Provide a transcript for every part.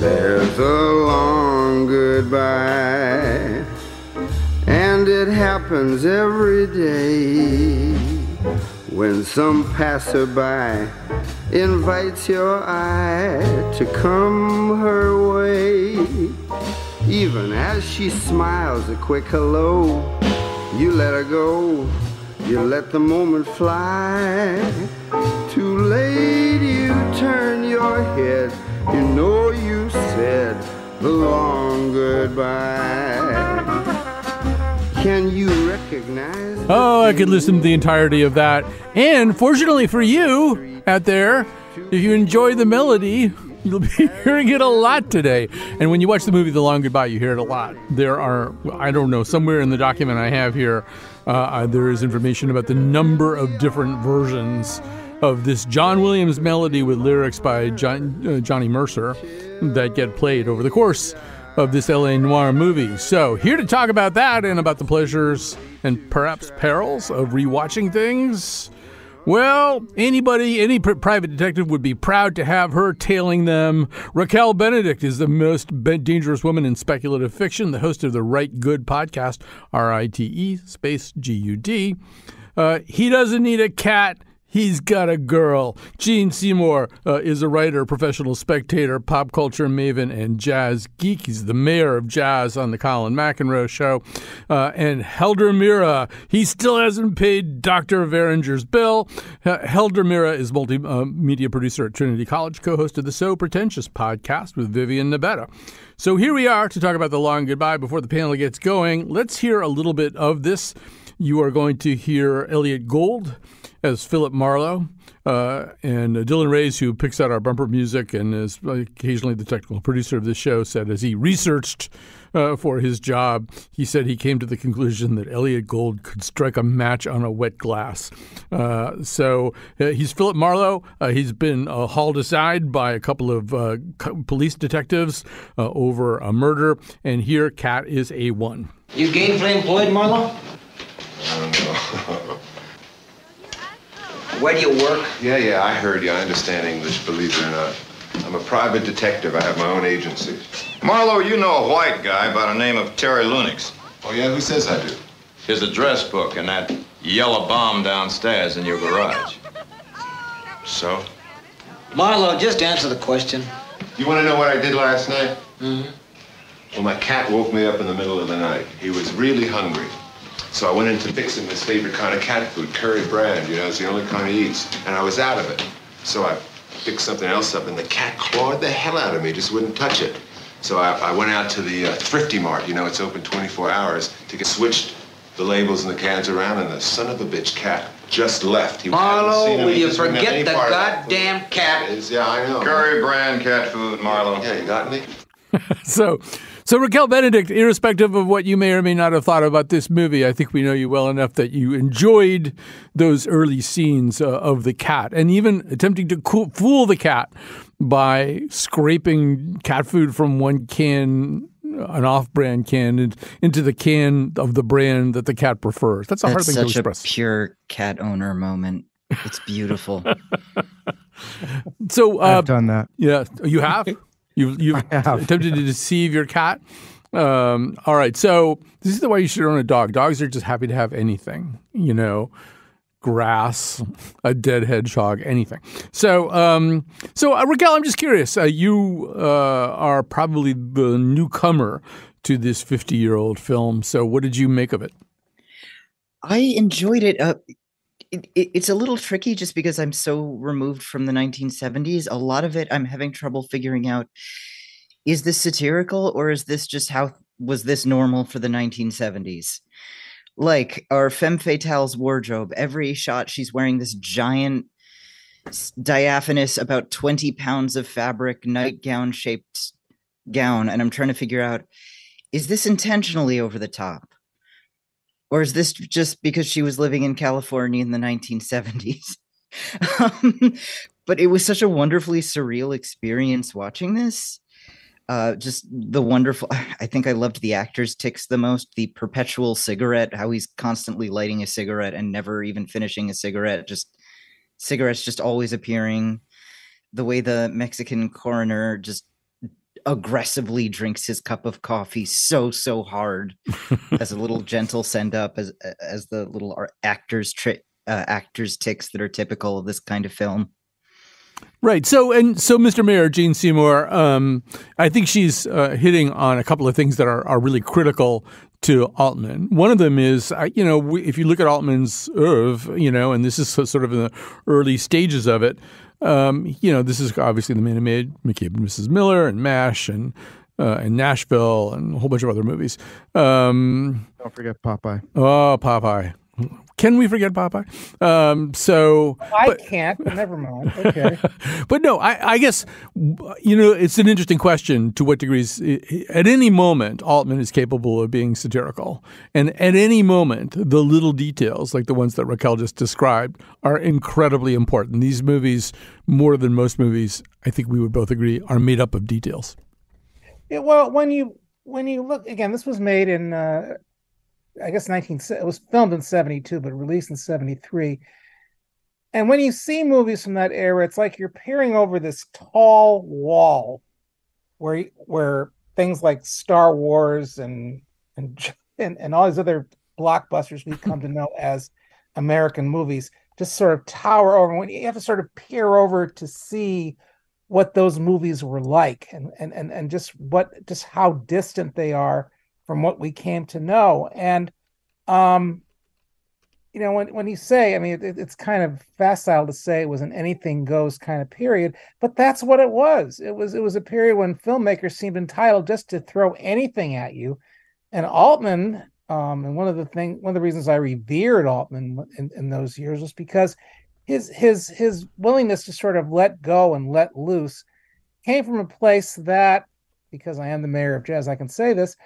There's a long goodbye, and it happens every day when some passerby invites your eye to come her way. Even as she smiles a quick hello, you let her go, you let the moment fly. Too late you turn your head, you know you said the long goodbye. Can you recognize? Oh, I could listen to the entirety of that. And fortunately for you out there, if you enjoy the melody, you'll be hearing it a lot today. And when you watch the movie The Long Goodbye, you hear it a lot. There are, I don't know, somewhere in the document I have here, there is information about the number of different versions of this John Williams melody with lyrics by Johnny Mercer that get played over the course of this L.A. noir movie. So here to talk about that and about the pleasures and perhaps perils of rewatching things, well, any private detective would be proud to have her tailing them. Raquel Benedict is the most dangerous woman in speculative fiction, the host of the Right Good podcast, RITE space GUD. He doesn't need a cat. He's got a girl. Gene Seymour is a writer, professional spectator, pop culture maven, and jazz geek. He's the mayor of jazz on the Colin McEnroe show. And Helder Mira, he still hasn't paid Dr. Varinger's bill. Helder Mira is multimedia producer at Trinity College, co-host of the So Pretentious podcast with Vivian Nabetta. So here we are to talk about The Long Goodbye. Before the panel gets going, let's hear a little bit of this. You are going to hear Elliott Gould as Philip Marlowe, and Dylan Reyes, who picks out our bumper music and is occasionally the technical producer of this show, said as he researched for his job, he said he came to the conclusion that Elliott Gould could strike a match on a wet glass. So he's Philip Marlowe. He's been hauled aside by a couple of police detectives over a murder, and here Cat is A1. You gainfully employed, Marlowe? I don't know. Where do you work? Yeah, I heard you. I understand English, believe it or not. I'm a private detective. I have my own agency. Marlowe, you know a white guy by the name of Terry Lunix. Oh, yeah? Who says I do? His address book and that yellow bomb downstairs in your garage. So? Marlowe, just answer the question. You want to know what I did last night? Mm-hmm. Well, my cat woke me up in the middle of the night. He was really hungry. So I went in to fix him his favorite kind of cat food, curry brand, you know, it's the only kind he eats. And I was out of it. So I picked something else up, and the cat clawed the hell out of me, just wouldn't touch it. So I went out to the Thrifty Mart, you know, it's open 24 hours, to get switched the labels and the cans around, and the son of a bitch cat just left. Marlowe, will you forget the goddamn cat? Yeah, I know. Curry brand cat food, Marlowe. Yeah, you got me? So Raquel Benedict, irrespective of what you may or may not have thought about this movie, I think we know you well enough that you enjoyed those early scenes of the cat, and even attempting to fool the cat by scraping cat food from one can, an off-brand can, into the can of the brand that the cat prefers. That's a hard thing to express. That's such a pure cat owner moment. It's beautiful. So I've done that. Yeah, you have? You've attempted to deceive your cat? All right. So this is the way you should own a dog. Dogs are just happy to have anything, you know, grass, a dead hedgehog, anything. So Raquel, I'm just curious. You are probably the newcomer to this 50-year-old film. So what did you make of it? I enjoyed it. It's a little tricky just because I'm so removed from the 1970s. A lot of it I'm having trouble figuring out, is this satirical or is this just how was this normal for the 1970s? Like our femme fatale's wardrobe, every shot she's wearing this giant diaphanous, about 20 pounds of fabric, nightgown shaped gown. And I'm trying to figure out, is this intentionally over the top? Or is this just because she was living in California in the 1970s? But it was such a wonderfully surreal experience watching this. Just the wonderful, I think I loved the actor's tics the most. The perpetual cigarette, how he's constantly lighting a cigarette and never even finishing a cigarette. Just cigarettes just always appearing. The way the Mexican coroner just aggressively drinks his cup of coffee so hard as a little gentle send up, as the little actors tics that are typical of this kind of film. Right. So Mr. Mayor, Jane Seymour, I think she's hitting on a couple of things that are really critical to Altman. One of them is, if you look at Altman's oeuvre, and this is sort of in the early stages of it, this is obviously the man who made McCabe and Mrs. Miller and MASH and Nashville and a whole bunch of other movies. Don't forget Popeye. Oh, Popeye. Can we forget Popeye? I can't, but never mind. Okay. But no, I guess, it's an interesting question to what degrees, at any moment, Altman is capable of being satirical. And at any moment, the little details, like the ones that Raquel just described, are incredibly important. These movies, more than most movies, I think we would both agree, are made up of details. Yeah, well, when you look, again, this was made in... I guess it was filmed in 72, but released in 73. And when you see movies from that era, it's like you're peering over this tall wall where things like Star Wars and all these other blockbusters we've come to know as American movies just sort of tower over. When you have to sort of peer over to see what those movies were like and just how distant they are from what we came to know. And, when you say, I mean, it's kind of facile to say it was an anything goes kind of period, but that's what it was. It was a period when filmmakers seemed entitled just to throw anything at you. And Altman, and one of the reasons I revered Altman in those years was because his willingness to sort of let go and let loose came from a place that, because I am the mayor of jazz, I can say this,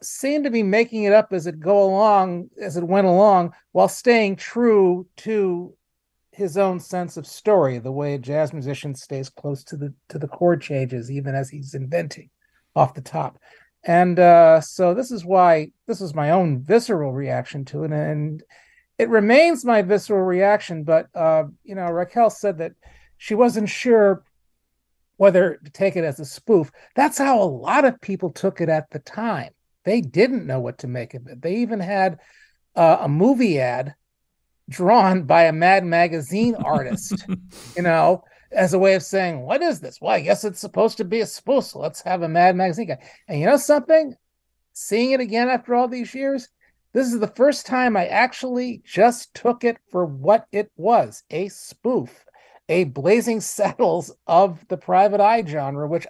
seemed to be making it up as it went along, while staying true to his own sense of story, the way a jazz musician stays close to the chord changes, even as he's inventing off the top. And so this is my own visceral reaction to it, and it remains my visceral reaction. But Raquel said that she wasn't sure whether to take it as a spoof. That's how a lot of people took it at the time. They didn't know what to make of it. They even had a movie ad drawn by a Mad Magazine artist, as a way of saying, what is this? Well, I guess it's supposed to be a spoof, so let's have a Mad Magazine guy. And you know something? Seeing it again after all these years, this is the first time I actually just took it for what it was, a spoof. A Blazing Saddles of the private eye genre, which,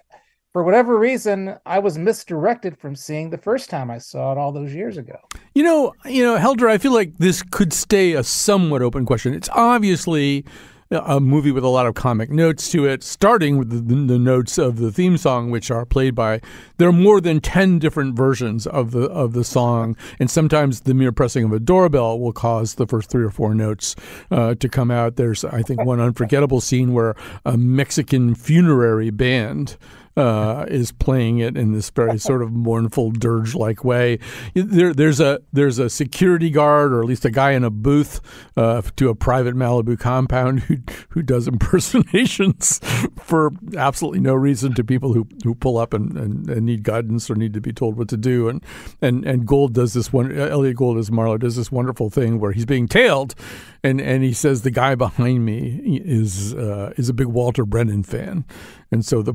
for whatever reason, I was misdirected from seeing the first time I saw it all those years ago. Helder, I feel like this could stay a somewhat open question. It's obviously a movie with a lot of comic notes to it, starting with the notes of the theme song, which are played by, there are more than 10 different versions of the song, and sometimes the mere pressing of a doorbell will cause the first 3 or 4 notes to come out. There's, I think, one unforgettable scene where a Mexican funerary band is playing it in this very sort of mournful dirge-like way. There's a security guard, or at least a guy in a booth to a private Malibu compound who does impersonations for absolutely no reason to people who pull up and need guidance or need to be told what to do. And Gould does this one. Elliott Gould as Marlowe does this wonderful thing where he's being tailed, and he says the guy behind me is a big Walter Brennan fan, and so the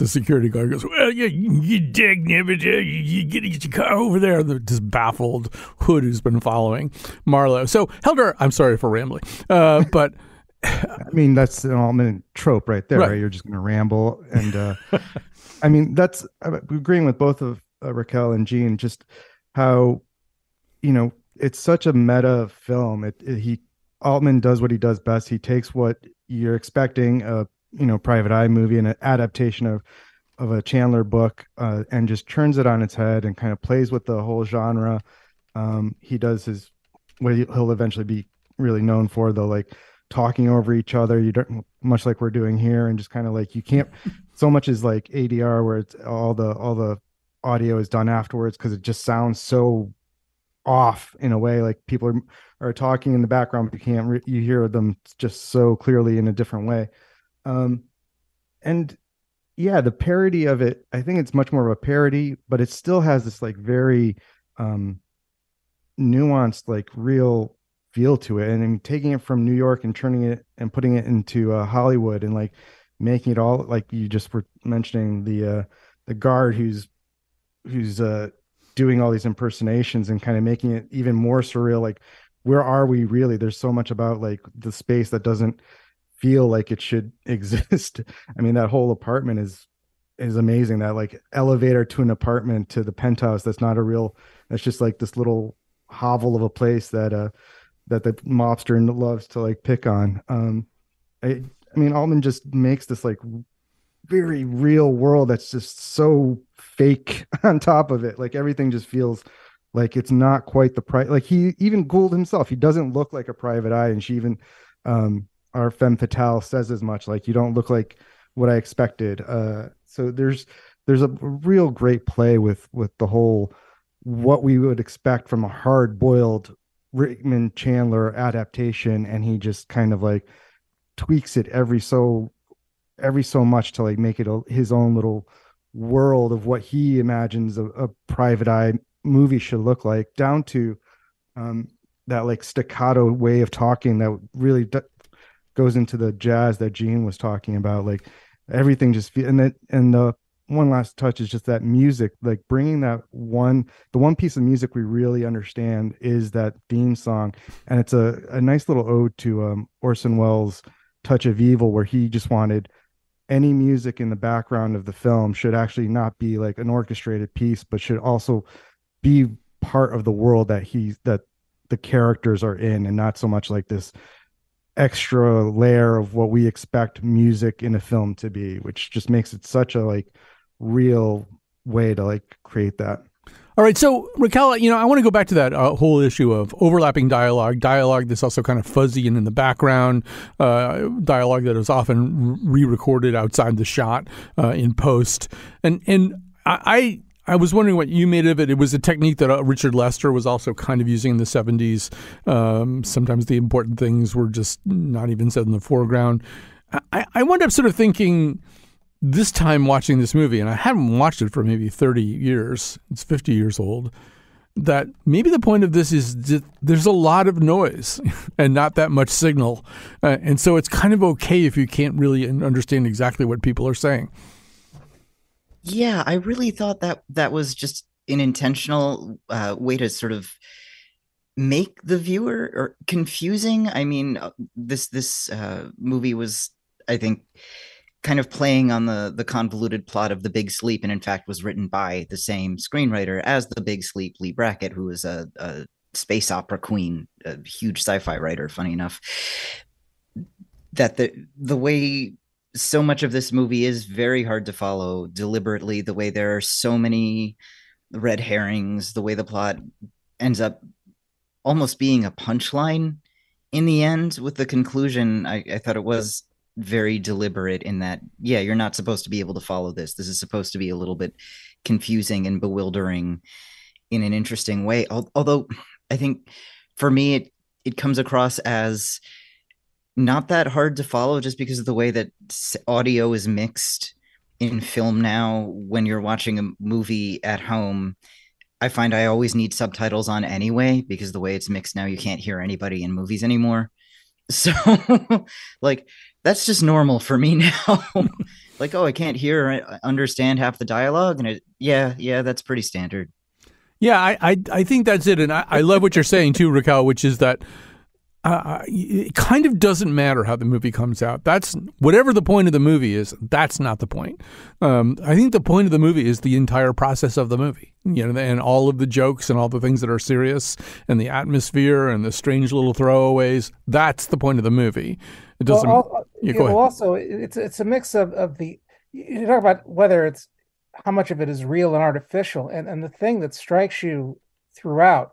security guard goes, well, you dig, you get your car over there. This baffled hood who's been following Marlowe. So, Helder, I'm sorry for rambling, but I mean, that's an Altman trope right there, right? You're just going to ramble. And I mean, I'm agreeing with both of Raquel and Jean, just how, it's such a meta film. Altman does what he does best. He takes what you're expecting, Private Eye movie and an adaptation of a Chandler book, and just turns it on its head and kind of plays with the whole genre. He does what he'll eventually be really known for, though, like talking over each other. You don't, much like we're doing here, and just kind of like, you can't so much as like ADR, where it's all the audio is done afterwards, because it just sounds so off in a way, like people are talking in the background, but you hear them just so clearly in a different way. And yeah, the parody of it, I think it's much more of a parody, but it still has this like very nuanced, like real feel to it. And I mean, taking it from New York and turning it and putting it into Hollywood and like making it all like you just were mentioning the guard who's doing all these impersonations and kind of making it even more surreal. Like, where are we really? There's so much about like the space that doesn't feel like it should exist. I mean, that whole apartment is amazing. That like elevator to an apartment to the penthouse. That's not a real. That's just like this little hovel of a place that that the mobster loves to like pick on. I mean, Altman just makes this like very real world that's just so fake on top of it. Like everything just feels like it's not quite the like he even Gould himself, he doesn't look like a private eye. And she even our femme fatale says as much, like, you don't look like what I expected. So there's a real great play with the whole what we would expect from a hard-boiled Raymond Chandler adaptation, and he just kind of like tweaks it every so much to like make it his own little world of what he imagines a private eye movie should look like, down to that like staccato way of talking that really goes into the jazz that Gene was talking about. Like everything just and the one last touch is just that music, like bringing the one piece of music we really understand is that theme song. And it's a nice little ode to Orson Welles' Touch of Evil, where he just wanted any music in the background of the film should actually not be like an orchestrated piece, but should also be part of the world that the characters are in, and not so much like this extra layer of what we expect music in a film to be, which just makes it such a like real way to like create that. All right, so Raquel, I want to go back to that whole issue of overlapping dialogue that's also kind of fuzzy and in the background, dialogue that is often re-recorded outside the shot in post. And I was wondering what you made of it. It was a technique that Richard Lester was also kind of using in the 70s. Sometimes the important things were just not even said in the foreground. I wound up sort of thinking this time watching this movie, and I haven't watched it for maybe 30 years, it's 50 years old, that maybe the point of this is that there's a lot of noise and not that much signal. And so it's kind of okay if you can't really understand exactly what people are saying. Yeah, I really thought that was just an intentional way to sort of make the viewer or confusing. I mean, this movie was, I think, kind of playing on the convoluted plot of The Big Sleep, and in fact was written by the same screenwriter as The Big Sleep, Leigh Brackett, who is a space opera queen, a huge sci-fi writer, funny enough. That the way so much of this movie is very hard to follow deliberately, the way there are so many red herrings, the way the plot ends up almost being a punchline in the end with the conclusion. I thought it was very deliberate in that, yeah, you're not supposed to be able to follow this. This is supposed to be a little bit confusing and bewildering in an interesting way. Although I think for me, it comes across as not that hard to follow just because of the way that audio is mixed in film now. When you're watching a movie at home, I find I always need subtitles on anyway, because the way it's mixed now, you can't hear anybody in movies anymore. So like, that's just normal for me now. Like, oh, I can't hear or understand half the dialogue. And yeah, that's pretty standard. Yeah, I think that's it. And I love what you're saying too, Raquel, which is that it kind of doesn't matter how the movie comes out. That's whatever the point of the movie is. That's not the point. I think the point of the movie is the entire process of the movie, and all of the jokes and all the things that are serious and the atmosphere and the strange little throwaways. That's the point of the movie. It doesn't. Go ahead. Also, it's a mix of the. You talk about whether it's how much of it is real and artificial, and the thing that strikes you throughout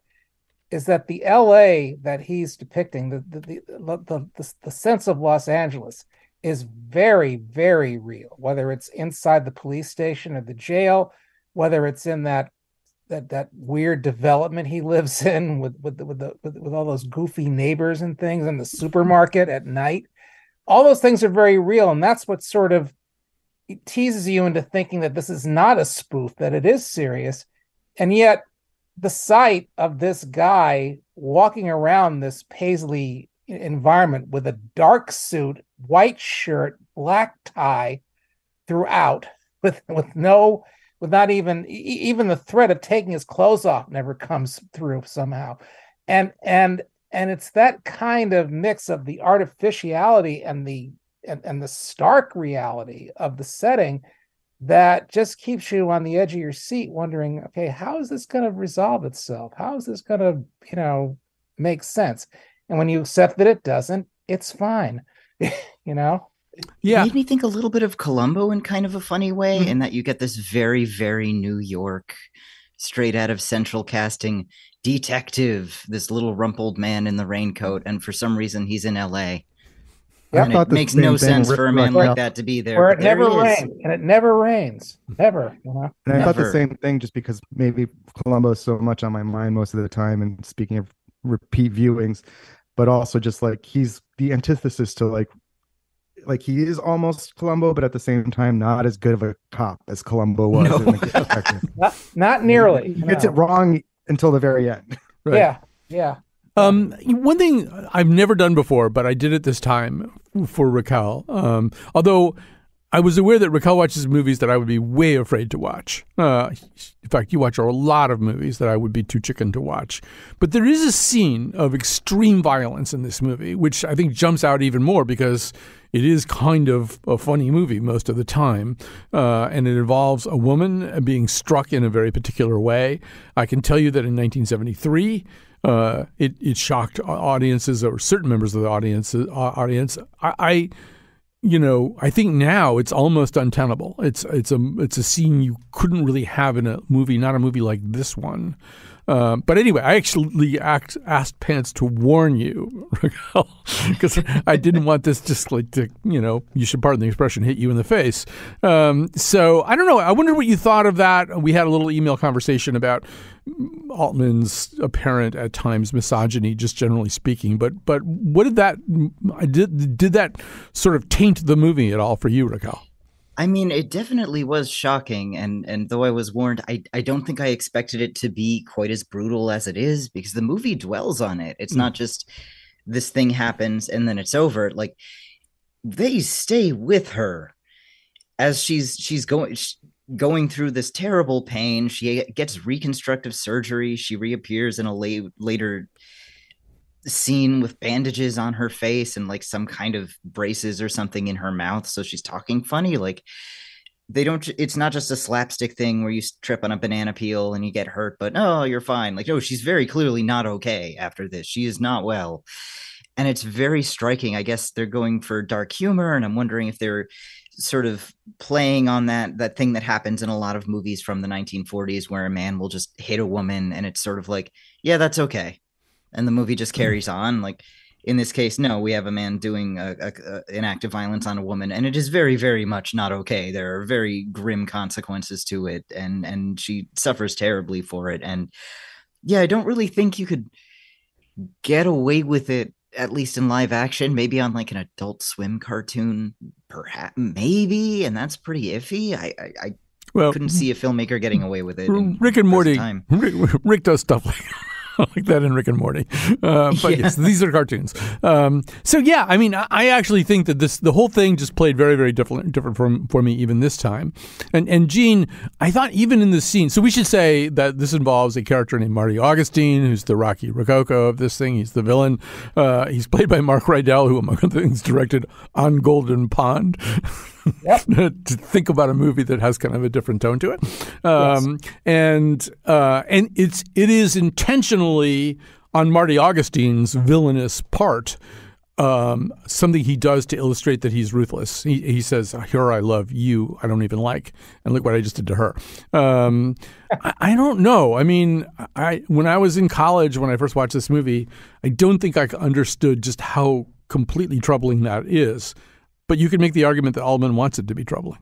is that the LA that he's depicting, the sense of Los Angeles, is very, very real. Whether it's inside the police station or the jail, whether it's in that weird development he lives in with all those goofy neighbors and things, and the supermarket at night, all those things are very real, and that's what sort of teases you into thinking that this is not a spoof, that it is serious. And yet the sight of this guy walking around this Paisley environment with a dark suit, white shirt, black tie throughout, with not even the threat of taking his clothes off never comes through somehow. And it's that kind of mix of the artificiality and the stark reality of the setting that just keeps you on the edge of your seat wondering, okay, how is this going to resolve itself? How is this going to, make sense? And when you accept that it doesn't, it's fine. Yeah. It made me think a little bit of Columbo in kind of a funny way, in that you get this very, very New York, straight out of Central casting detective, this little rumpled man in the raincoat, and for some reason he's in LA. Yep. And it makes no sense for a man like that to be there. Where it never rains, and it never rains. Never. And I thought the same thing, just because maybe Columbo is so much on my mind most of the time, and speaking of repeat viewings, but also just like he's the antithesis to like he is almost Columbo, but at the same time not as good of a cop as Columbo was. No. not nearly. He gets it wrong until the very end. Right. Yeah. One thing I've never done before, but I did it this time for Raquel. Although I was aware that Raquel watches movies that I would be way afraid to watch. In fact, you watch a lot of movies that I would be too chicken to watch. But there is a scene of extreme violence in this movie, which I think jumps out even more because it is kind of a funny movie most of the time. And it involves a woman being struck in a very particular way. I can tell you that in 1973, it shocked audiences, or certain members of the audience. I think now it's almost untenable. It's a scene you couldn't really have in a movie, not a movie like this one. But anyway, I actually asked Pants to warn you, Raquel, because I didn't want this just like to, you should pardon the expression, hit you in the face. So I don't know. I wonder what you thought of that. We had a little email conversation about Altman's apparent at times misogyny, just generally speaking. But what did that sort of taint the movie at all for you, Raquel? I mean, it definitely was shocking, and though I was warned, I don't think I expected it to be quite as brutal as it is, because the movie dwells on it. It's not just this thing happens and then it's over. Like, they stay with her as she's going through this terrible pain. She gets reconstructive surgery. She reappears in a later scene with bandages on her face and like some kind of braces or something in her mouth, so she's talking funny. Like, it's not just a slapstick thing where you trip on a banana peel and you get hurt, but oh, you're fine. Like, oh, she's very clearly not okay after this. She is not well. And it's very striking. I guess they're going for dark humor, and I'm wondering if they're sort of playing on that thing that happens in a lot of movies from the 1940s where a man will just hit a woman and it's sort of like, yeah, that's okay. And the movie just carries on. Like, in this case, no, we have a man doing an act of violence on a woman, and it is very, very much not okay. There are very grim consequences to it, and she suffers terribly for it. And yeah, I don't really think you could get away with it, at least in live action, maybe on like an Adult Swim cartoon, perhaps, maybe, and that's pretty iffy. I couldn't see a filmmaker getting away with it. Rick and Morty, Rick does stuff like that in Rick and Morty. But yes, these are cartoons. So yeah, I mean, I actually think that the whole thing just played very, very different for me even this time. And Gene, I thought even in this scene, so we should say that this involves a character named Marty Augustine, who's the Rocky Rococo of this thing. He's the villain. He's played by Mark Rydell, who among other things directed On Golden Pond. Yep. To think about a movie that has kind of a different tone to it. And it is intentionally on Marty Augustine's villainous part, something he does to illustrate that he's ruthless. He says, "Here, I love you. I don't even like, and look what I just did to her." I don't know. I mean, when I was in college, when I first watched this movie, I don't think I understood just how completely troubling that is. But you can make the argument that Altman wants it to be troubling.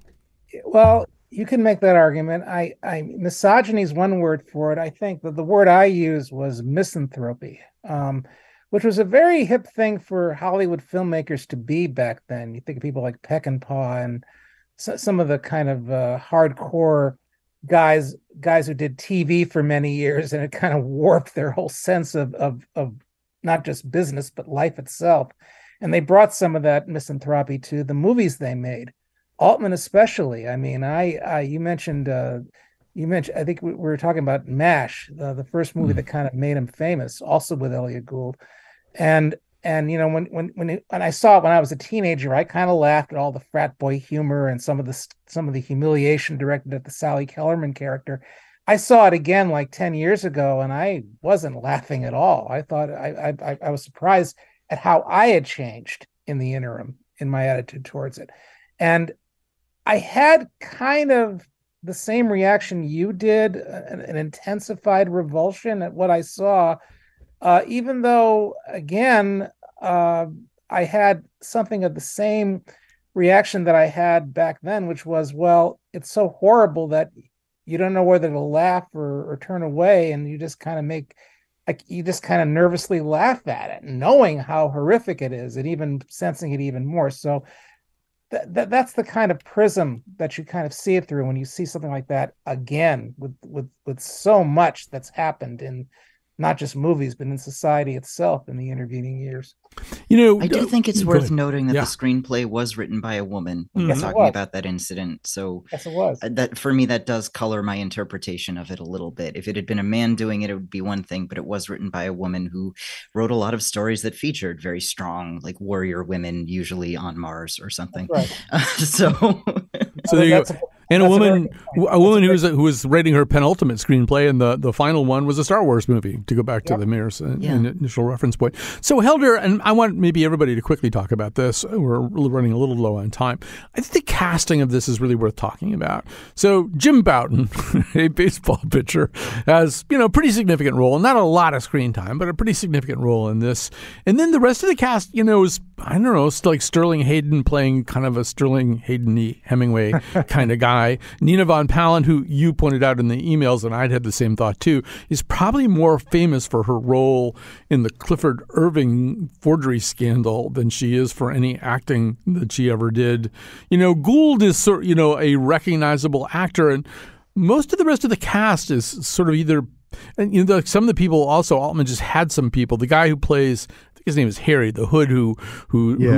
Well, you can make that argument. Misogyny is one word for it. I think that the word I used was misanthropy, which was a very hip thing for Hollywood filmmakers to be back then. You think of people like Peckinpah and some of the kind of hardcore guys who did TV for many years, and it kind of warped their whole sense of not just business but life itself. And they brought some of that misanthropy to the movies they made. Altman especially. I mean, you mentioned I think we were talking about MASH, the first movie that kind of made him famous, also with Elliott Gould. And when I saw it when I was a teenager, I kind of laughed at all the frat boy humor and some of the humiliation directed at the Sally Kellerman character. I saw it again like 10 years ago, and I wasn't laughing at all. I thought I was surprised at how I had changed in the interim in my attitude towards it. And I had kind of the same reaction you did, an intensified revulsion at what I saw, even though, again, I had something of the same reaction that I had back then, which was, well, it's so horrible that you don't know whether to laugh or turn away, and you just kind of nervously laugh at it, knowing how horrific it is and even sensing it even more. So that's the kind of prism that you kind of see it through when you see something like that again, with so much that's happened in not just movies, but in society itself in the intervening years. I do think it's worth noting that the screenplay was written by a woman when we're talking about that incident. So yes, it was. That for me, that does color my interpretation of it a little bit. If it had been a man doing it, it would be one thing, but it was written by a woman who wrote a lot of stories that featured very strong, like warrior women, usually on Mars or something. Right. So there you go. And a woman who was writing her penultimate screenplay, and the final one was a Star Wars movie, to go back to the Mira's initial reference point. So Helder, and I want maybe everybody to quickly talk about this. We're running a little low on time. I think the casting of this is really worth talking about. So Jim Bouton, a baseball pitcher, has, pretty significant role. Not a lot of screen time, but a pretty significant role in this. And then the rest of the cast, is, I don't know, like Sterling Hayden playing kind of a Sterling Hayden-y Hemingway kind of guy. Nina von Pallen, who you pointed out in the emails, and I'd had the same thought too, is probably more famous for her role in the Clifford Irving forgery scandal than she is for any acting that she ever did. Gould is a recognizable actor, and most of the rest of the cast is sort of either, and some of the people also, Altman just had some people. The guy who plays, I think his name is Harry, the hood who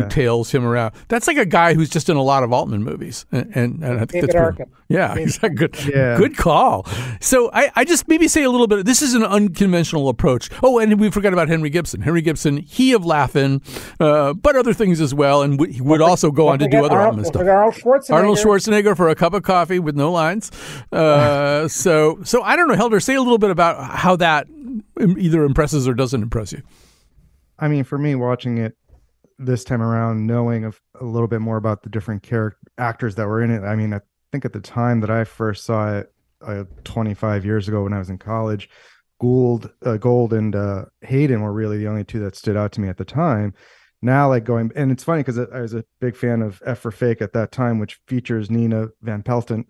tails him around. That's like a guy who's just in a lot of Altman movies, and I think David that's Arkham. Yeah, exactly. Good call. So I just maybe say a little bit. This is an unconventional approach. Oh, and we forgot about Henry Gibson. Henry Gibson, he of Laugh-In, but other things as well, and he would also go on to do other Altman stuff. Arnold Schwarzenegger for A Cup of Coffee with no lines. So I don't know, Helder, say a little bit about how that either impresses or doesn't impress you. I mean, for me, watching it this time around, knowing a little bit more about the different actors that were in it. I mean, I think at the time that I first saw it 25 years ago when I was in college, Gould and Hayden were really the only two that stood out to me at the time. Now, and it's funny because I was a big fan of F for Fake at that time, which features Nina Van Pelten,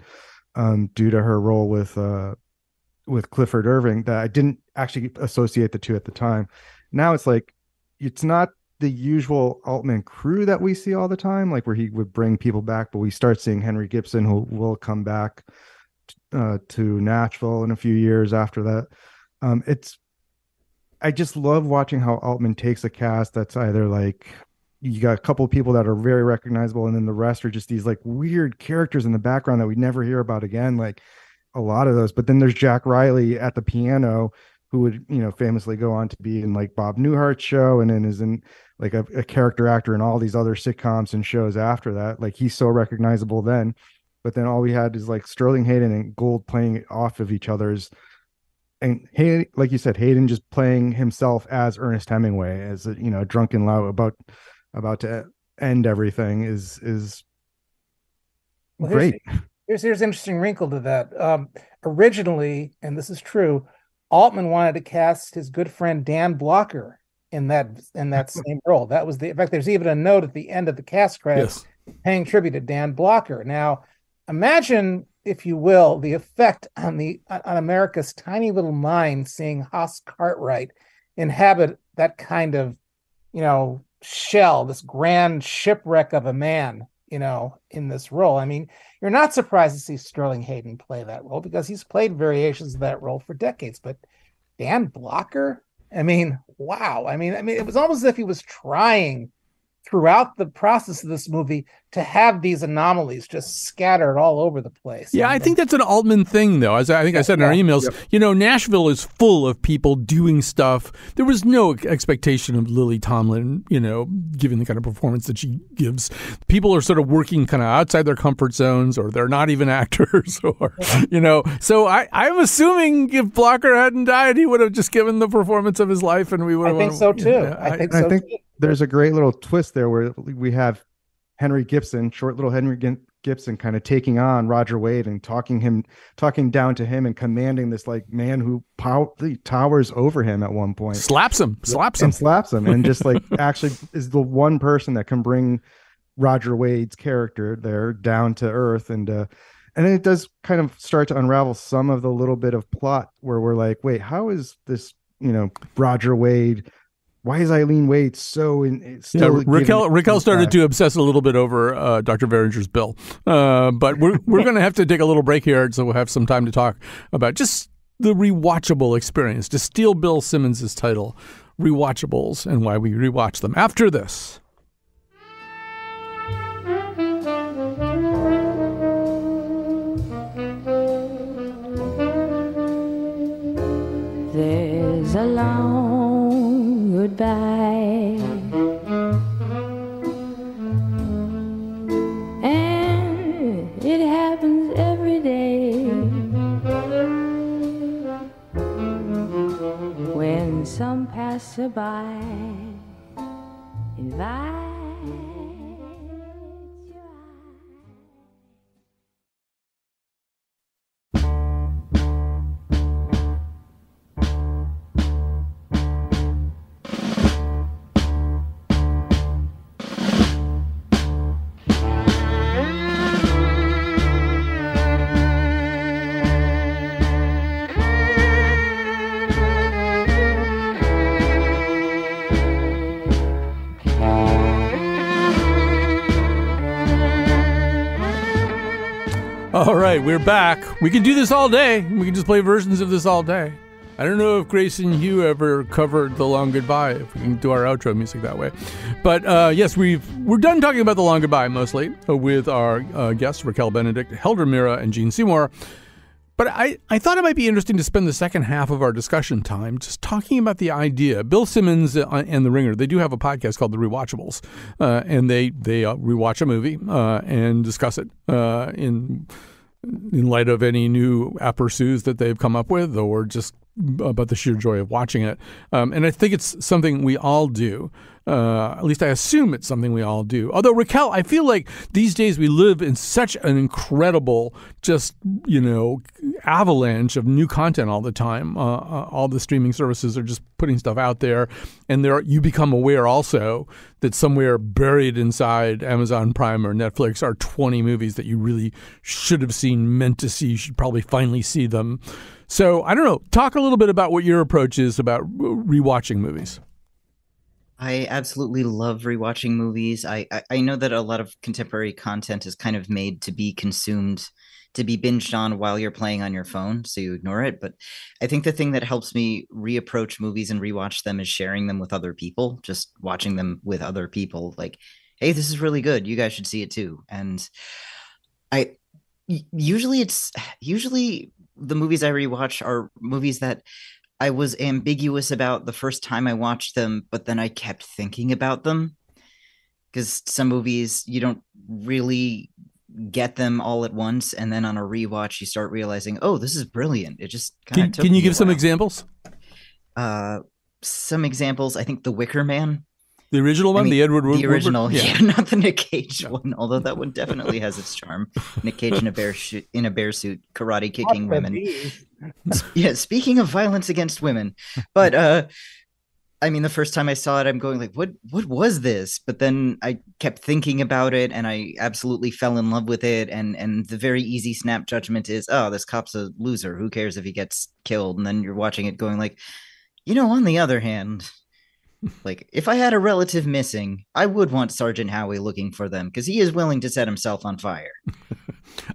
due to her role with Clifford Irving, that I didn't actually associate the two at the time. Now it's like, it's not the usual Altman crew that we see all the time, like where he would bring people back, but we start seeing Henry Gibson, who will come back to Nashville in a few years after that. I just love watching how Altman takes a cast that's either like, you got a couple of people that are very recognizable, and then the rest are just these like weird characters in the background that we never hear about again, like a lot of those. But then there's Jack Riley at the piano, who would, famously go on to be in like Bob Newhart's show, and then is in like a character actor in all these other sitcoms and shows after that. Like, he's so recognizable then, but then all we had is like Sterling Hayden and Gould playing off of each other's, and Hayden, like you said, Hayden just playing himself as Ernest Hemingway, as a drunken lout about to end everything is great. Here's an interesting wrinkle to that. Originally, and this is true, Altman wanted to cast his good friend Dan Blocker in that same role. That was in fact, there's even a note at the end of the cast credits paying tribute to Dan Blocker. Now, imagine, if you will, the effect on America's tiny little mind seeing Haas Cartwright inhabit that kind of, shell, this grand shipwreck of a man, in this role. I mean, you're not surprised to see Sterling Hayden play that role because he's played variations of that role for decades. But Dan Blocker, I mean, wow. I mean, it was almost as if he was trying throughout the process of this movie to have these anomalies just scattered all over the place. Yeah, I think that's an Altman thing, though. As I think I said in our emails, Nashville is full of people doing stuff. There was no expectation of Lily Tomlin, giving the kind of performance that she gives. People are sort of working kind of outside their comfort zones, or they're not even actors, or, So I'm assuming if Blocker hadn't died, he would have just given the performance of his life, and we would have. I think so, too. I think so, too. There's a great little twist there where we have Henry Gibson, short little Henry Gibson, kind of taking on Roger Wade and talking down to him and commanding this like man who towers over him at one point, slaps him, and just like actually is the one person that can bring Roger Wade's character there down to earth, and then it does kind of start to unravel some of the little bit of plot where we're like, wait, how is this Roger Wade? Why is Eileen Wade so Raquel started to obsess a little bit over Dr. Verringer's bill, but we're going to have to take a little break here, so we'll have some time to talk about just the rewatchable experience. To steal Bill Simmons' title, Rewatchables, and why we rewatch them after this. There's a long goodbye, and it happens every day when some passerby invites your All right, we're back. We can do this all day. We can just play versions of this all day. I don't know if Grace and Hugh ever covered The Long Goodbye, if we can do our outro music that way. But yes, we're done talking about The Long Goodbye mostly with our guests, Raquel Benedict, Helder Mira, and Gene Seymour. But I thought it might be interesting to spend the second half of our discussion time just talking about the idea. Bill Simmons and The Ringer, they do have a podcast called The Rewatchables, and they rewatch a movie and discuss it in light of any new aperçus that they've come up with, or just about the sheer joy of watching it. And I think it's something we all do. At least I assume it's something we all do. Although, Raquel, I feel like these days we live in such an incredible, just, avalanche of new content all the time. All the streaming services are just putting stuff out there. And you become aware also that somewhere buried inside Amazon Prime or Netflix are 20 movies that you really should have seen, meant to see, should probably finally see them. So, I don't know, talk a little bit about what your approach is about rewatching movies. I absolutely love rewatching movies. I know that a lot of contemporary content is kind of made to be consumed, to be binged on while you're playing on your phone, so you ignore it. But I think the thing that helps me reapproach movies and rewatch them is sharing them with other people, just watching them with other people. Like, hey, this is really good. You guys should see it too. And usually the movies I rewatch are movies that I was ambiguous about the first time I watched them, but then I kept thinking about them, because some movies you don't really get them all at once, and then on a rewatch you start realizing, oh, this is brilliant. It just kind of can you give some examples? Some examples. I think The Wicker Man. The original one, the Edward Woodward? The original, yeah, not the Nick Cage one, although that one definitely has its charm. Nick Cage in a bear suit, karate kicking women. Yeah, speaking of violence against women. But the first time I saw it, I'm going like, what was this? But then I kept thinking about it, and I absolutely fell in love with it. And the very easy snap judgment is, oh, this cop's a loser. Who cares if he gets killed? And then you're watching it going like, on the other hand, Like, if I had a relative missing, I would want Sergeant Howie looking for them because he is willing to set himself on fire.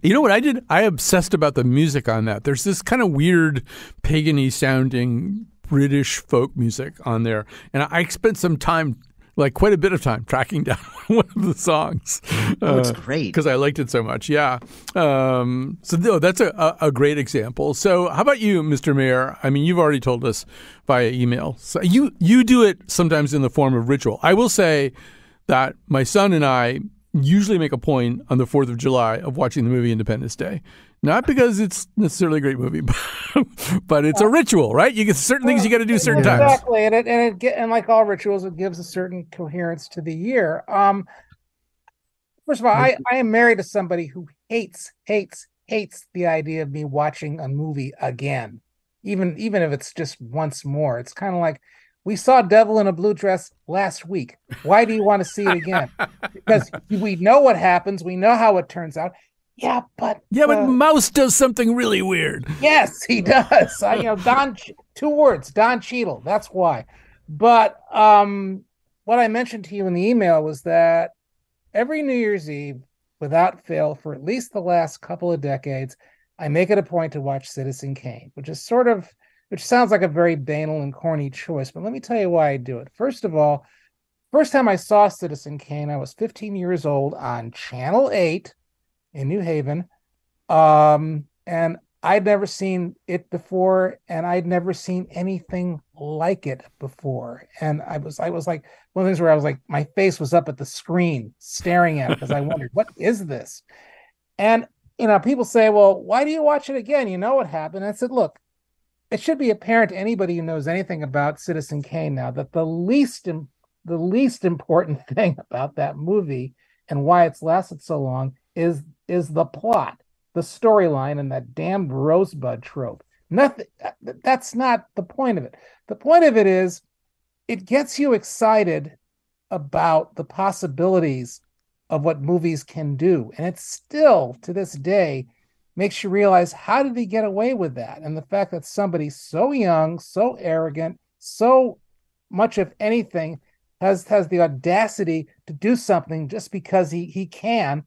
You know what I did? I obsessed about the music on that. There's this kind of weird pagan-y sounding British folk music on there. And I spent some time, like quite a bit of time, tracking down one of the songs. Oh, it's great. Because I liked it so much. Yeah. That's a great example. So how about you, Mr. Mayor? I mean, you've already told us via email. So you do it sometimes in the form of ritual. I will say that my son and I usually make a point on the 4th of July of watching the movie Independence Day. Not because it's necessarily a great movie, but it's a ritual, right? You get certain things you got to do certain times. Exactly, and like all rituals, it gives a certain coherence to the year. First of all, I am married to somebody who hates the idea of me watching a movie again, even if it's just once more. It's kind of like, we saw Devil in a Blue Dress last week. Why do you want to see it again? Because we know what happens. We know how it turns out. Yeah, but Mouse does something really weird. Yes, he does. Don, 2 words, Don Cheadle. That's why. But what I mentioned to you in the email was that every New Year's Eve, without fail, for at least the last couple of decades, I make it a point to watch Citizen Kane, which sounds like a very banal and corny choice, but let me tell you why I do it. First of all, first time I saw Citizen Kane, I was 15 years old on Channel 8 in New Haven. And I'd never seen it before, and I'd never seen anything like it before. And I was like, one of the things where I was like, my face was up at the screen staring at it because I wondered, what is this? And, people say, well, why do you watch it again? You know what happened? And I said, look, it should be apparent to anybody who knows anything about Citizen Kane now that the least important thing about that movie and why it's lasted so long is the plot, the storyline, and that damned rosebud trope. Nothing. That's not the point of it. The point of it is it gets you excited about the possibilities of what movies can do. And it's still, to this day, makes you realize, how did he get away with that? And the fact that somebody so young, so arrogant, so much of anything has the audacity to do something just because he can.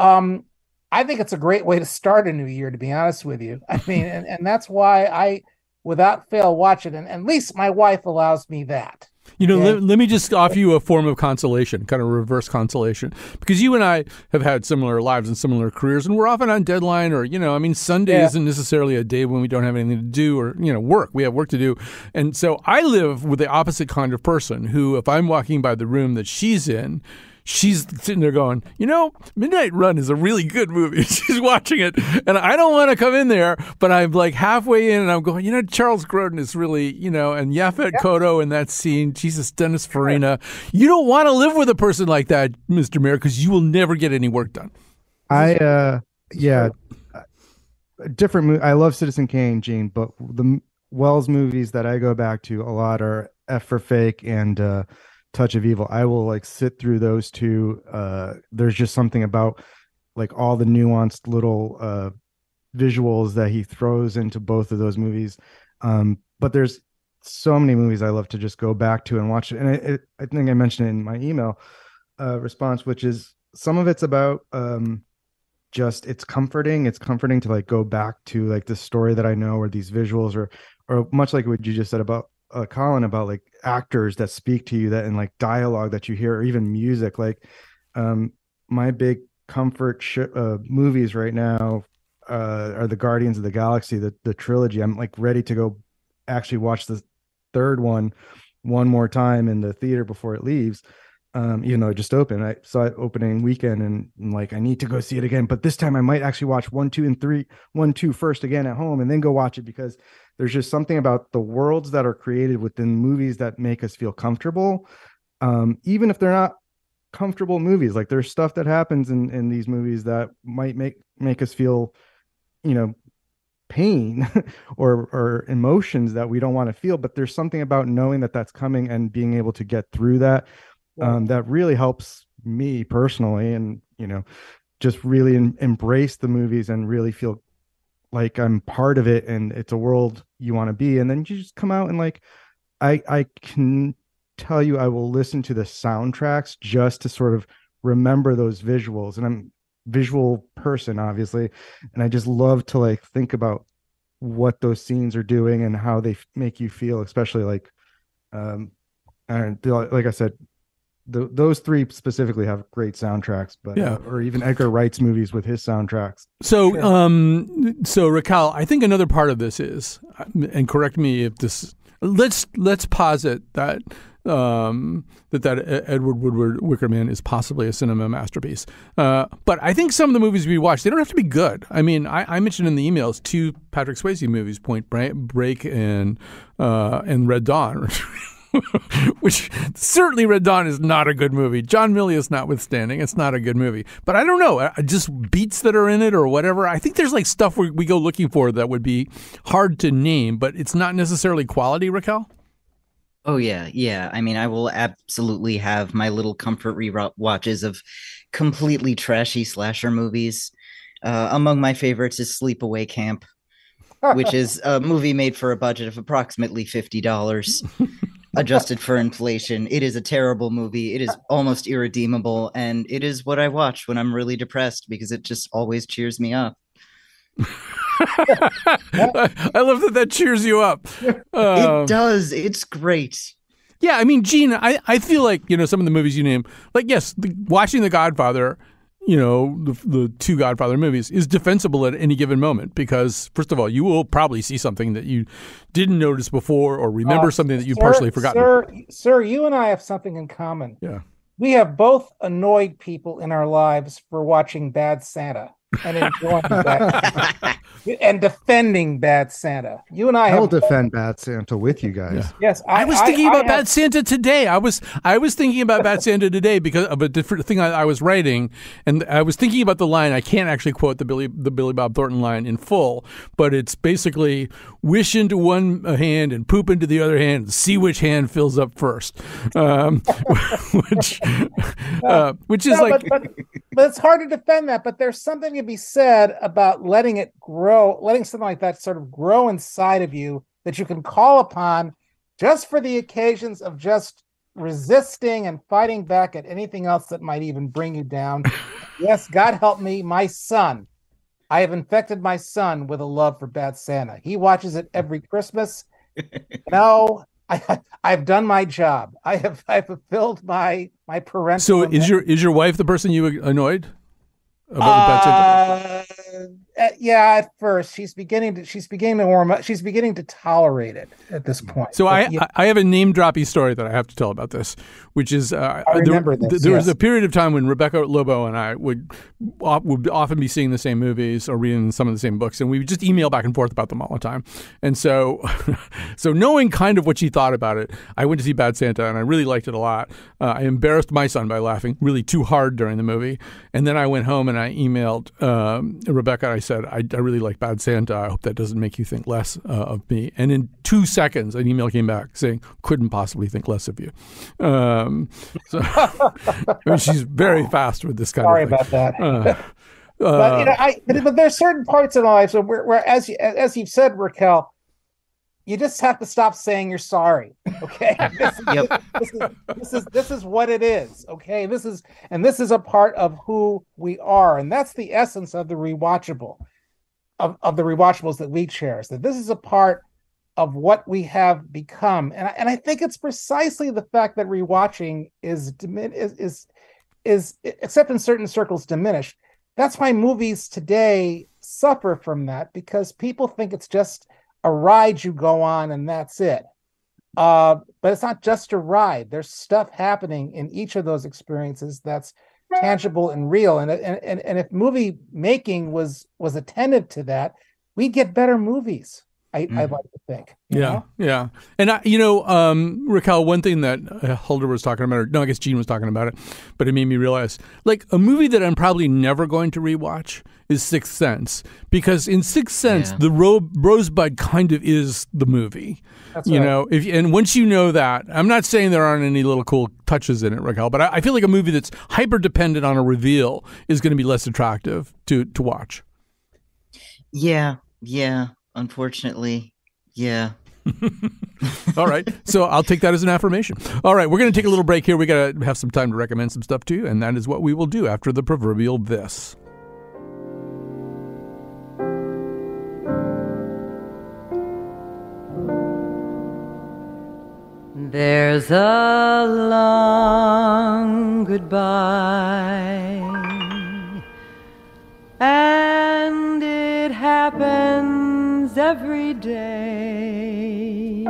I think it's a great way to start a new year, to be honest with you. I mean, and that's why I, without fail, watch it. And at least my wife allows me that. Let me just offer you a form of consolation, kind of reverse consolation, because you and I have had similar lives and similar careers, and we're often on deadline, or, Sunday isn't necessarily a day when we don't have anything to do, or, work. We have work to do. And so I live with the opposite kind of person who, if I'm walking by the room that she's in, she's sitting there going, Midnight Run is a really good movie. She's watching it, and I don't want to come in there, but I'm like halfway in, and I'm going, Charles Grodin is really, and Yaphet Kotto in that scene, Jesus, Dennis Farina. You don't want to live with a person like that, Mr. Mayor, because you will never get any work done. Different movie. I love Citizen Kane, Gene, but the Wells movies that I go back to a lot are F for Fake and Touch of Evil. I will sit through those two. There's just something about all the nuanced little visuals that he throws into both of those movies. But there's so many movies I love to just go back to and watch it. And I think I mentioned it in my email response, which is some of it's about just it's comforting. It's comforting to go back to the story that I know, or these visuals, or much like what you just said about Colin, about actors that speak to you, that in dialogue that you hear, or even music. My big comfort movies right now are the Guardians of the Galaxy, the trilogy. I'm ready to go actually watch the third one more time in the theater before it leaves. Even though it just opened, I saw it opening weekend, and I need to go see it again. But this time I might actually watch 1, 2, and 3, 1, 2 first again at home, and then go watch it, because there's just something about the worlds that are created within movies that make us feel comfortable. Even if they're not comfortable movies, there's stuff that happens in these movies that might make us feel, pain or emotions that we don't want to feel. But there's something about knowing that that's coming and being able to get through that. That really helps me personally, and just really embrace the movies and really feel like I'm part of it, and it's a world you want to be. And then you just come out and I can tell you, I will listen to the soundtracks just to sort of remember those visuals. And I'm a visual person, obviously, and I just love to like think about what those scenes are doing and how they make you feel, especially like and like I said, those three specifically have great soundtracks, but or even Edgar Wright's movies with his soundtracks. So so Raquel, I think another part of this is, and correct me if this, let's posit that that Edward Woodward Wicker Man is possibly a cinema masterpiece. But I think some of the movies we watch, they don't have to be good. I mean, I mentioned in the emails 2 Patrick Swayze movies, Point Break and Red Dawn, which certainly Red Dawn is not a good movie. John Milius notwithstanding, it's not a good movie. But I don't know, just beats that are in it or whatever. I think there's like stuff we go looking for that would be hard to name, but it's not necessarily quality, Raquel? Oh, yeah. I mean, I will absolutely have my little comfort rewatches of completely trashy slasher movies. Among my favorites is Sleepaway Camp, which is a movie made for a budget of approximately $50, adjusted for inflation. It is a terrible movie. It is almost irredeemable, and it is what I watch when I'm really depressed because it just always cheers me up. I love that cheers you up. It does. It's great. Yeah, I mean, Gene, I feel like, some of the movies you name, like, yes, watching The Godfather, the 2 Godfather movies is defensible at any given moment because, first of all, you will probably see something that you didn't notice before or remember something that you partially forgotten. Sir, you and I have something in common. Yeah. We have both annoyed people in our lives for watching Bad Santa and enjoying that and defending Bad Santa. You and I will defend Bad Santa with you guys. Yeah. Yes, I was thinking about Bad Santa today. I was thinking about Bad Santa today because of a different thing I was writing, and I was thinking about the line. I can't actually quote the Billy Bob Thornton line in full, but it's basically wish into one hand and poop into the other hand, and see which hand fills up first, which is but it's hard to defend that. But there's something to be said about letting it grow, letting something like that sort of grow inside of you that you can call upon just for the occasions of just resisting and fighting back at anything else that might even bring you down. Yes, God help me, my son. I have infected my son with a love for Bad Santa. He watches it every Christmas. No, I've done my job. I've fulfilled my parental. So is your wife the person you annoyed about Bad Santa? Yeah, at first she's beginning to warm up. She's beginning to tolerate it at this point. So I have a name droppy story that I have to tell about this, which is I remember this. There was a period of time when Rebecca Lobo and I would often be seeing the same movies or reading some of the same books, and we would just email back and forth about them all the time. And so knowing kind of what she thought about it, I went to see Bad Santa and I really liked it a lot. I embarrassed my son by laughing really too hard during the movie, and then I went home and I emailed Rebecca. I said, I really like Bad Santa. I hope that doesn't make you think less of me. And in 2 seconds, an email came back saying, couldn't possibly think less of you. So I mean, she's very fast with this kind Sorry of thing. About that. But there's certain parts in life where as you've said, Raquel, you just have to stop saying you're sorry. Okay. This is what it is. Okay. This is a part of who we are. And that's the essence of the rewatchable, of the rewatchables that we cherish, that this is a part of what we have become. And I think it's precisely the fact that rewatching is except in certain circles diminished. That's why movies today suffer from that, because people think it's just a ride you go on and that's it. But it's not just a ride. There's stuff happening in each of those experiences that's tangible and real. And if movie making was attentive to that, we'd get better movies. I'd like to think. Yeah. And Raquel, one thing that Holder was talking about, or no, I guess Gene was talking about it, but it made me realize, like, a movie that I'm probably never going to rewatch is Sixth Sense, because in Sixth Sense, the Rosebud kind of is the movie. That's right. And once you know that, I'm not saying there aren't any little cool touches in it, Raquel, but I feel like a movie that's hyper dependent on a reveal is going to be less attractive to watch. Yeah. Unfortunately, yeah. All right. So I'll take that as an affirmation. All right. We're going to take a little break here. We got to have some time to recommend some stuff to you. And that is what we will do after the proverbial this. There's a long goodbye, and it happens every day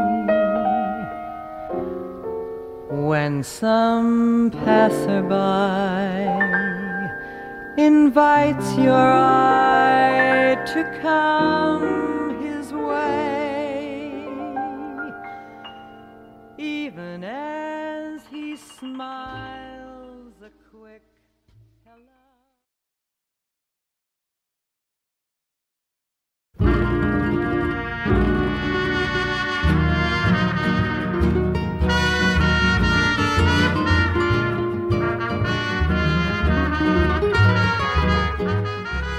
when some passerby invites your eye to come his way, even as he smiles a quick hello.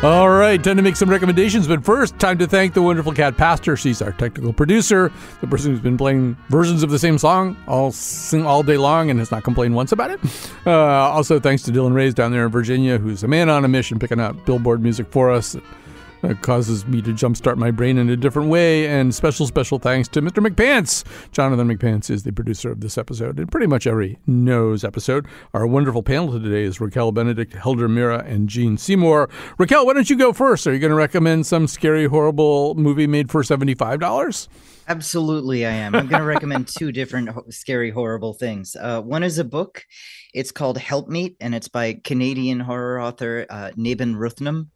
All right, time to make some recommendations, but first, time to thank the wonderful Kat Pastor. She's our technical producer, the person who's been playing versions of the same song all day long and has not complained once about it. Also, thanks to Dylan Reyes down there in Virginia, who's a man on a mission picking out Billboard music for us. It causes me to jumpstart my brain in a different way. And special thanks to Mr. McPants. Jonathan McPants is the producer of this episode and pretty much every Nose episode. Our wonderful panel today is Raquel Benedict, Helder Mira, and Gene Seymour. Raquel, why don't you go first? Are you going to recommend some scary, horrible movie made for $75? Absolutely, I am. I'm going to recommend two different scary, horrible things. One is a book. It's called Helpmeet, and it's by Canadian horror author Neben Ruthnam.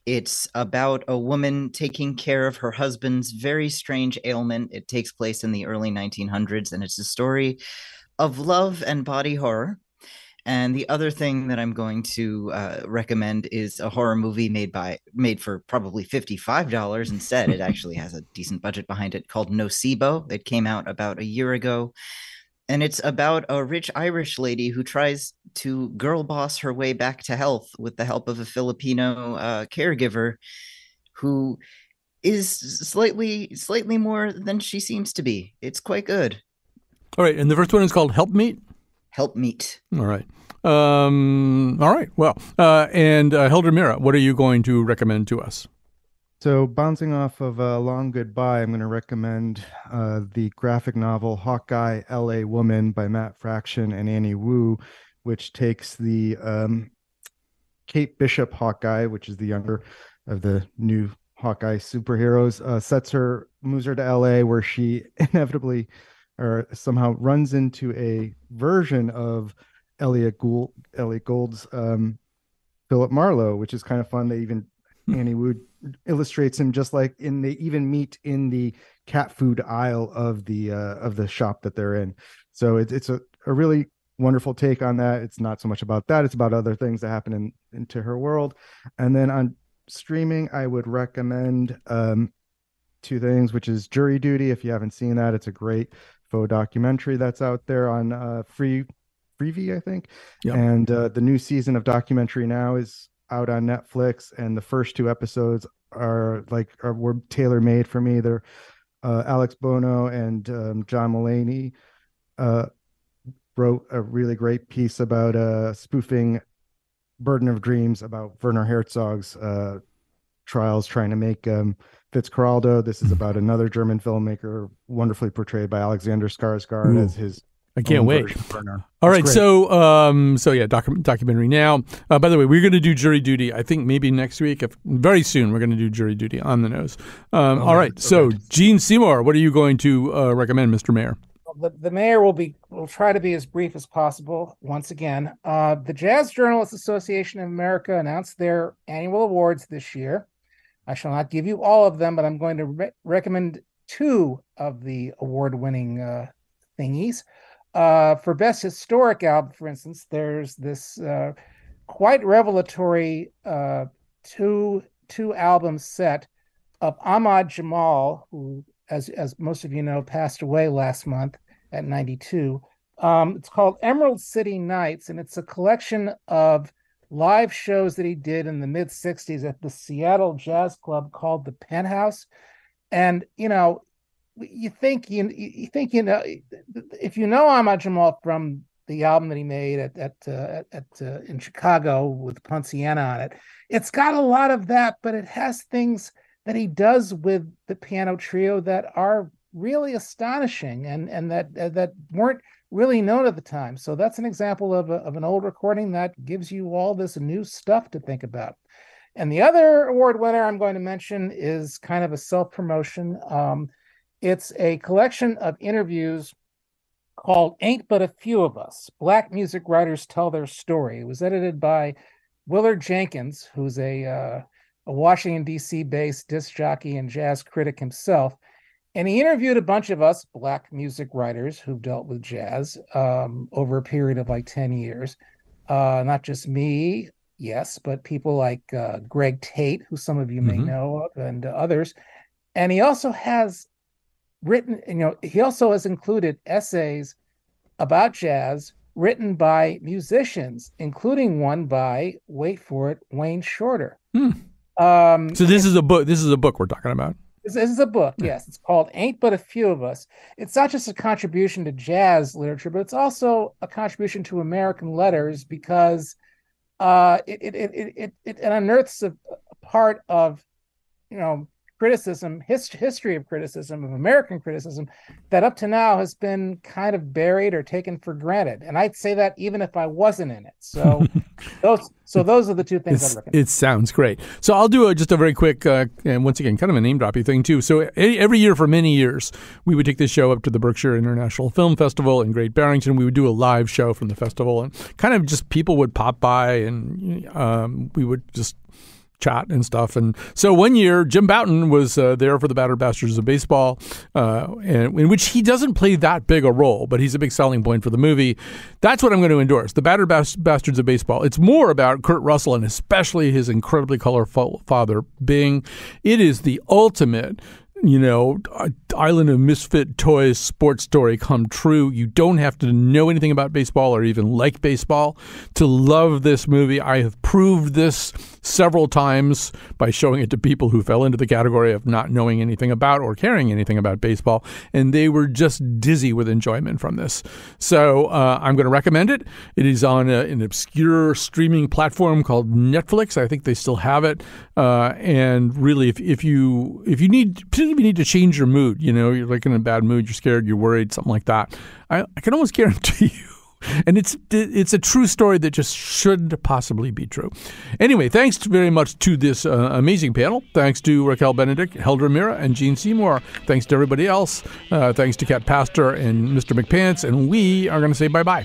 It's about a woman taking care of her husband's very strange ailment. It takes place in the early 1900s, and it's a story of love and body horror. And the other thing that I'm going to recommend is a horror movie made for probably $55 instead. It actually has a decent budget behind it, called Nocebo. It came out about a year ago. And it's about a rich Irish lady who tries to girl boss her way back to health with the help of a Filipino caregiver who is slightly more than she seems to be. It's quite good. All right. And the first one is called Helpmeet? Helpmeet. All right. All right. Well, and Helder Mira, what are you going to recommend to us? So bouncing off of a Long Goodbye, I'm going to recommend the graphic novel Hawkeye, L.A. Woman by Matt Fraction and Annie Wu, which takes the Kate Bishop Hawkeye, which is the younger of the new Hawkeye superheroes, moves her to L.A., where she inevitably or somehow runs into a version of Elliott Gould's Philip Marlowe, which is kind of fun. They even Annie Wu illustrates him just like they even meet in the cat food aisle of the shop that they're in. So it's a really wonderful take on that. It's not so much about that. It's about other things that happen into her world. And then on streaming, I would recommend two things, which is Jury Duty. If you haven't seen that, it's a great faux documentary that's out there on Freevee, I think. Yep. And the new season of Documentary Now is out on Netflix, and the first two episodes were tailor-made for me. They're Alex Bono and John Mulaney wrote a really great piece about spoofing Burden of Dreams about Werner Herzog's trials trying to make Fitzcarraldo. This is about another German filmmaker, wonderfully portrayed by Alexander Skarsgård as his. I can't wait. All right. Great. So yeah, Documentary Now. By the way, we're going to do Jury Duty, I think maybe next week. Very soon, we're going to do Jury Duty on the Nose. All right. So Gene Seymour, what are you going to recommend, Mr. Mayor? The mayor will try to be as brief as possible. Once again, the Jazz Journalists Association of America announced their annual awards this year. I shall not give you all of them, but I'm going to recommend two of the award-winning thingies. For Best Historic Album, for instance, there's this quite revelatory two album set of Ahmad Jamal, who, as most of you know, passed away last month at 92. It's called Emerald City Nights, and it's a collection of live shows that he did in the mid-'60s at the Seattle Jazz Club called the Penthouse. And, you think you know, if you know Ahmad Jamal from the album that he made in Chicago with Ponciana on it, it's got a lot of that, but it has things that he does with the piano trio that are really astonishing and that weren't really known at the time. So that's an example of an old recording that gives you all this new stuff to think about. And the other award winner I'm going to mention is kind of a self-promotion. It's a collection of interviews called Ain't But a Few of Us. Black Music Writers Tell Their Story. It was edited by Willard Jenkins, who's a Washington, D.C. based disc jockey and jazz critic himself. And he interviewed a bunch of us Black music writers who've dealt with jazz over a period of like 10 years. Not just me, yes, but people like Greg Tate, who some of you may know of, and others. And he also has he also has included essays about jazz written by musicians, including one by, wait for it, Wayne Shorter. So this is a book. This is a book we're talking about. This is a book, yes. It's called Ain't But a Few of Us. It's not just a contribution to jazz literature, but it's also a contribution to American letters because it unearths a part of, criticism, history of criticism, of American criticism, that up to now has been kind of buried or taken for granted. And I'd say that even if I wasn't in it. So those are the two things I'm looking at. It sounds great. So I'll do just a very quick, and once again, kind of a name-droppy thing too. So every year for many years, we would take this show up to the Berkshire International Film Festival in Great Barrington. We would do a live show from the festival, and kind of just people would pop by, and we would just chat and stuff. And so one year, Jim Bouton was there for the Battered Bastards of Baseball, and in which he doesn't play that big a role, but he's a big selling point for the movie. That's what I'm going to endorse, the Battered Bastards of Baseball. It's more about Kurt Russell and especially his incredibly colorful father, Bing. It is the ultimate Island of Misfit Toys sports story come true. You don't have to know anything about baseball or even like baseball to love this movie. I have proved this several times by showing it to people who fell into the category of not knowing anything about or caring anything about baseball, and they were just dizzy with enjoyment from this. So I'm going to recommend it. It is on an obscure streaming platform called Netflix. I think they still have it. And really, if you need to change your mood, you're like in a bad mood, you're scared, you're worried, something like that, I can almost guarantee you. And it's a true story that just shouldn't possibly be true. Anyway, thanks very much to this amazing panel. Thanks to Raquel Benedict, Heldra Mira, and Gene Seymour. Thanks to everybody else. Thanks to Kat Pastor and Mr. McPants. And we are going to say bye-bye.